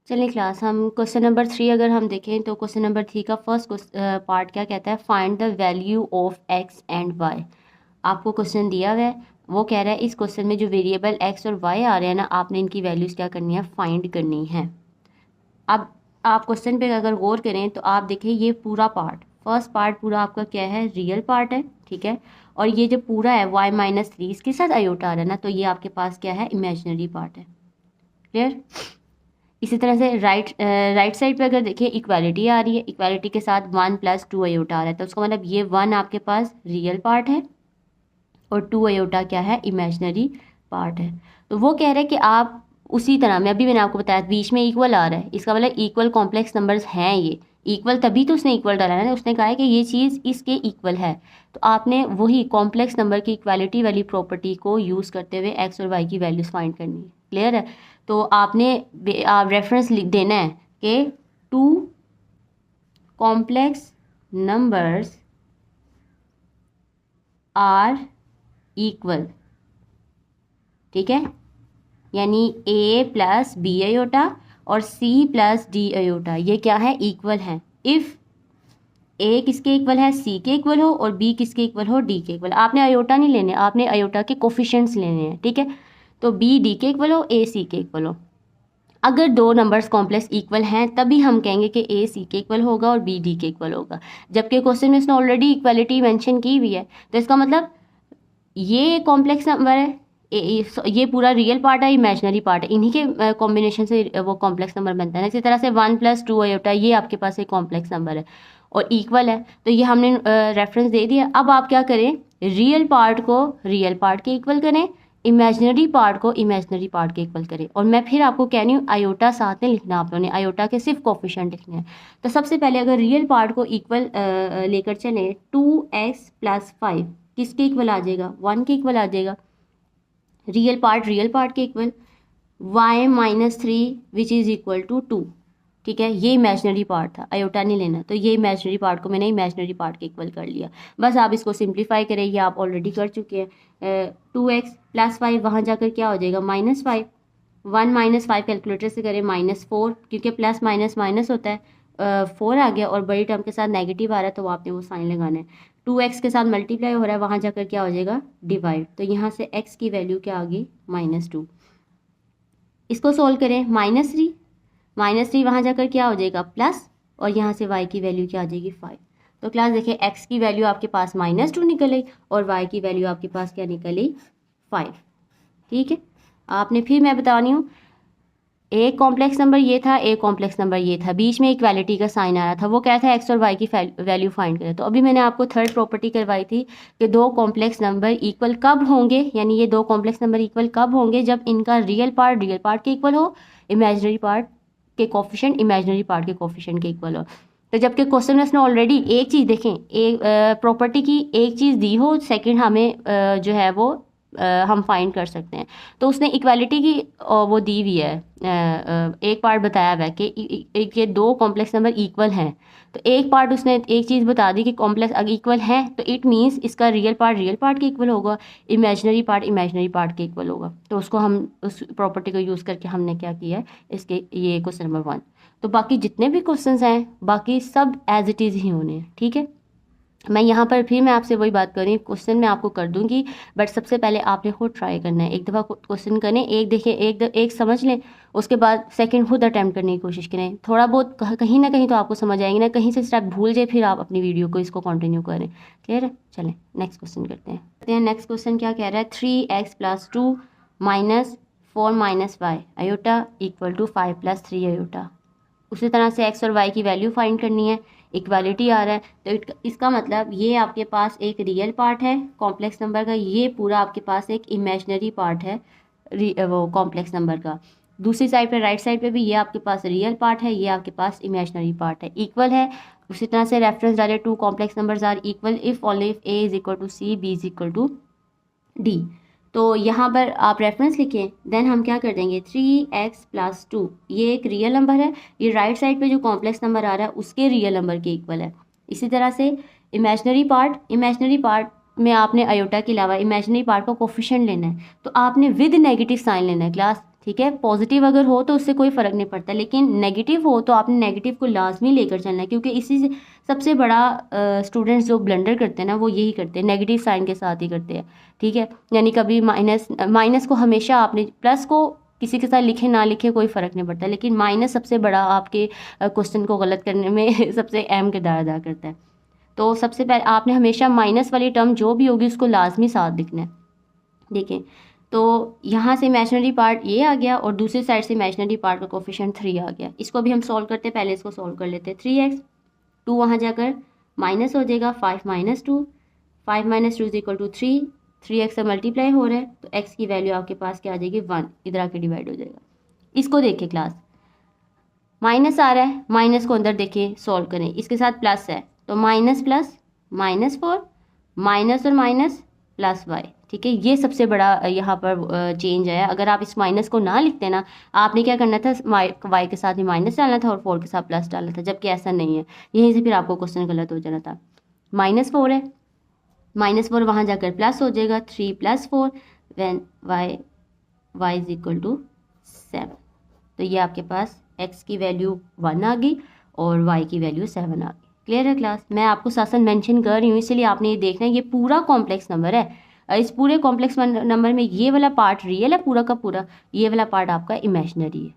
चलिए क्लास, हम question number 3 अगर हम देखें तो क्वेश्चन नंबर 3 का फर्स्ट पार्ट क्या कहता है, find the value of X and Y. आपको क्वेश्चन दिया हुआ है, वो कह रहा है इस क्वेश्चन में जो वेरिएबल एक्स और वाई आ रहे हैं ना, आपने इनकी वैल्यूज़ क्या करनी है, फाइंड करनी है। अब आप क्वेश्चन पे अगर गौर करें तो आप देखें ये पूरा पार्ट, फर्स्ट पार्ट पूरा आपका क्या है, रियल पार्ट है, ठीक है। और ये जो पूरा है y-3 इसके साथ आयोटा आ रहा है ना, तो ये आपके पास क्या है, इमेजिनरी पार्ट है। क्लियर। इसी तरह से राइट साइड पे अगर देखिए इक्वालिटी आ रही है, इक्वालिटी के साथ 1 + 2 आयोटा आ रहा है, तो उसका मतलब ये 1 आपके पास रियल पार्ट है और 2 आयोटा क्या है, इमेजिनरी पार्ट है। तो वो कह रहे हैं कि आप उसी तरह में, अभी मैंने आपको बताया बीच में इक्वल आ रहा है, इसका मतलब इक्वल कॉम्प्लेक्स नंबर्स हैं ये। इक्वल तभी तो उसने इक्वल डाला है ना, उसने कहा है कि ये चीज़ इसके इक्वल है। तो आपने वही कॉम्प्लेक्स नंबर की इक्वालिटी वाली प्रॉपर्टी को यूज़ करते हुए एक्स और वाई की वैल्यूज़ फाइंड करनी है। क्लियर है। तो आपने रेफरेंस लिख देना है कि 2 कॉम्प्लेक्स नंबर्स आर इक्वल, ठीक है। यानी a + b आयोटा और c + d आयोटा ये क्या है, इक्वल है। इफ़ a किसके इक्वल है, c के इक्वल हो, और b किसके इक्वल हो, d के इक्वल। आपने आयोटा नहीं लेने, आपने आयोटा के कोफिशिएंट्स लेने हैं, ठीक है। तो b d के इक्वल हो, a c के इक्वल हो। अगर दो नंबर्स कॉम्प्लेक्स इक्वल हैं तभी हम कहेंगे कि a c के इक्वल होगा और b d के इक्वल होगा। जबकि क्वेश्चन में इसने ऑलरेडी इक्वालिटी मेंशन की हुई है, तो इसका मतलब ये कॉम्प्लेक्स नंबर है, ये पूरा रियल पार्ट है, इमेजिनरी पार्ट है, इन्हीं के कॉम्बिनेशन से वो कॉम्प्लेक्स नंबर बनता है ना। इसी तरह से 1 + 2 आयोटा ये आपके पास एक कॉम्प्लेक्स नंबर है और इक्वल है, तो ये हमने रेफरेंस दे दिया। अब आप क्या करें, रियल पार्ट को रियल पार्ट के इक्वल करें, इमेजिनरी पार्ट को इमेजिनरी पार्ट के इक्वल करें। और मैं फिर आपको कह रही हूँ आयोटा साथ में लिखना, आप लोगों ने आयोटा के सिर्फ कोफिशिएंट लिखने हैं। तो सबसे पहले अगर रियल पार्ट को इक्वल लेकर चलें, 2x + 5 किसके इक्वल आ जाएगा, 1 के इक्वल आ जाएगा। रियल पार्ट के equal, y-3 which is equal to 2, ठीक है। ये इमेजिनरी पार्ट था, आयोटा नहीं लेना, तो ये इमेजिनरी पार्ट को मैंने इमेजिनरी पार्ट के इक्वल कर लिया। बस आप इसको सिंप्लीफाई करें, ये आप ऑलरेडी कर चुके हैं। 2x + 5 वहाँ जाकर क्या हो जाएगा, -5। 1 - 5 कैलकुलेटर से करें, -4, क्योंकि प्लस माइनस माइनस होता है, 4 आ गया और बड़ी टर्म के साथ नेगेटिव आ रहा है, तो आपने वो साइन लगाना है। 2x के साथ मल्टीप्लाई हो रहा है, वहाँ जाकर क्या हो जाएगा, डिवाइड। तो यहाँ से x की वैल्यू क्या आ गई, -2। इसको सोल्व करें, -3 वहाँ जाकर क्या हो जाएगा, प्लस, और यहाँ से y की वैल्यू क्या आ जाएगी, 5। तो क्लास देखिए x की वैल्यू आपके पास -2 निकल आई और y की वैल्यू आपके पास क्या निकल आई, 5। ठीक है। आपने फिर मैं बता रही हूँ, एक कॉम्प्लेक्स नंबर ये था, एक कॉम्प्लेक्स नंबर ये था, बीच में इक्वालिटी का साइन आ रहा था, वो क्या था, एक्स और वाई की वैल्यू फाइंड करें। तो अभी मैंने आपको थर्ड प्रॉपर्टी करवाई थी कि दो कॉम्प्लेक्स नंबर इक्वल कब होंगे, यानी ये दो कॉम्प्लेक्स नंबर इक्वल कब होंगे, जब इनका रियल पार्ट के इक्वल हो, इमेजिनरी पार्ट के कोफिशिएंट इमेजिनरी पार्ट के कोफिशिएंट के इक्वल हो। तो जबकि क्वेश्चन में उसने ऑलरेडी एक चीज़ देखें, एक प्रॉपर्टी की एक चीज़ दी हो, सेकेंड हमें जो है वो हम फाइंड कर सकते हैं। तो उसने इक्वालिटी की वो दी हुई है, एक पार्ट बताया हुआ है कि ये दो कॉम्प्लेक्स नंबर इक्वल हैं। तो एक पार्ट उसने एक चीज़ बता दी कि कॉम्प्लेक्स अगर इक्वल है तो इट मीन्स इसका रियल पार्ट के इक्वल होगा, इमेजिनरी पार्ट के इक्वल होगा। तो उसको हम उस प्रॉपर्टी को यूज़ करके हमने क्या किया है, इसके ये क्वेश्चन नंबर 1। तो बाकी जितने भी क्वेश्चन हैं बाकी सब एज इट इज़ ही होने हैं, ठीक है। मैं यहाँ पर फिर मैं आपसे वही बात कर रही हूँ, क्वेश्चन मैं आपको कर दूंगी, बट सबसे पहले आपने खुद ट्राई करना है। एक दफ़ा क्वेश्चन करें, एक देखें, एक समझ लें, उसके बाद सेकंड खुद अटैम्प्ट करने की कोशिश करें। थोड़ा बहुत कहीं ना कहीं तो आपको समझ आएंगे ना, कहीं से स्टेप भूल जाए फिर आप अपनी वीडियो को इसको कंटिन्यू करें। क्लियर है। चलें नेक्स्ट क्वेश्चन करते हैं। नेक्स्ट क्वेश्चन क्या कह रहा है, 3x + 2 - 4 - y iota equal to 5 + 3 iota. उसी तरह से x और y की वैल्यू फाइंड करनी है, इक्वालिटी आ रहा है, तो इसका मतलब ये आपके पास एक रियल पार्ट है कॉम्प्लेक्स नंबर का, ये पूरा आपके पास एक इमेजिनरी पार्ट है वो कॉम्प्लेक्स नंबर का। दूसरी साइड पे राइट साइड पे भी ये आपके पास रियल पार्ट है, ये आपके पास इमेजिनरी पार्ट है, इक्वल है। उसी तरह से रेफरेंस डाले, 2 complex numbers are equal if only if a is equal to c, b is equal to d। तो यहाँ पर आप रेफरेंस लिखें, देन हम क्या कर देंगे, 3x + 2 ये एक रियल नंबर है, ये राइट साइड पे जो कॉम्प्लेक्स नंबर आ रहा है उसके रियल नंबर के इक्वल है। इसी तरह से इमेजिनरी पार्ट में आपने आयोटा के अलावा इमेजिनरी पार्ट का कोफिशिएंट लेना है, तो आपने विद नेगेटिव साइन लेना है क्लास। ठीक है। पॉजिटिव अगर हो तो उससे कोई फ़र्क नहीं पड़ता, लेकिन नेगेटिव हो तो आपने नेगेटिव को लाजमी लेकर चलना है, क्योंकि इसी से सबसे बड़ा स्टूडेंट्स जो ब्लंडर करते हैं ना वो यही करते हैं, नेगेटिव साइन के साथ ही करते हैं। ठीक है, यानी कभी माइनस को हमेशा आपने, प्लस को किसी के साथ लिखे ना लिखे कोई फ़र्क नहीं पड़ता, लेकिन माइनस सबसे बड़ा आपके क्वेश्चन को गलत करने में सबसे अहम किरदार अदा करता है। तो सबसे पहले आपने हमेशा माइनस वाली टर्म जो भी होगी उसको लाजमी साथ लिखना है। देखें, तो यहाँ से इमेजिनरी पार्ट ये आ गया और दूसरी साइड से इमेजिनरी पार्ट का कोफिशिएंट 3 आ गया। इसको भी हम सॉल्व करते हैं, पहले इसको सॉल्व कर लेते हैं। 3x, 2 वहाँ जाकर माइनस हो जाएगा, 5 minus 2, 5 minus 2 is equal to 3, 3x से मल्टीप्लाई हो रहा है तो x की वैल्यू आपके पास क्या आ जाएगी 1, इधर आके डिवाइड हो जाएगा। इसको देखिए क्लास, माइनस आ रहा है, माइनस को अंदर देखिए सॉल्व करें, इसके साथ प्लस है तो माइनस प्लस -4, माइनस और माइनस प्लस y। ठीक है, ये सबसे बड़ा यहाँ पर चेंज है। अगर आप इस माइनस को ना लिखते ना, आपने क्या करना था, y के साथ ही माइनस डालना था और 4 के साथ प्लस डालना था, जबकि ऐसा नहीं है। यहीं से फिर आपको क्वेश्चन गलत हो जाना था। -4 है, -4 वहाँ जाकर प्लस हो जाएगा, 3 + 4 when y is equal to 7। तो ये आपके पास x की वैल्यू 1 आ गई और y की वैल्यू 7 आ गई। क्लियर है क्लास? मैं आपको साथ मेंशन कर रही हूँ, इसलिए आपने ये देखना है, ये पूरा कॉम्प्लेक्स नंबर है। इस पूरे कॉम्प्लेक्स नंबर में ये वाला पार्ट रियल है पूरा का पूरा, ये वाला पार्ट आपका इमेजिनरी है।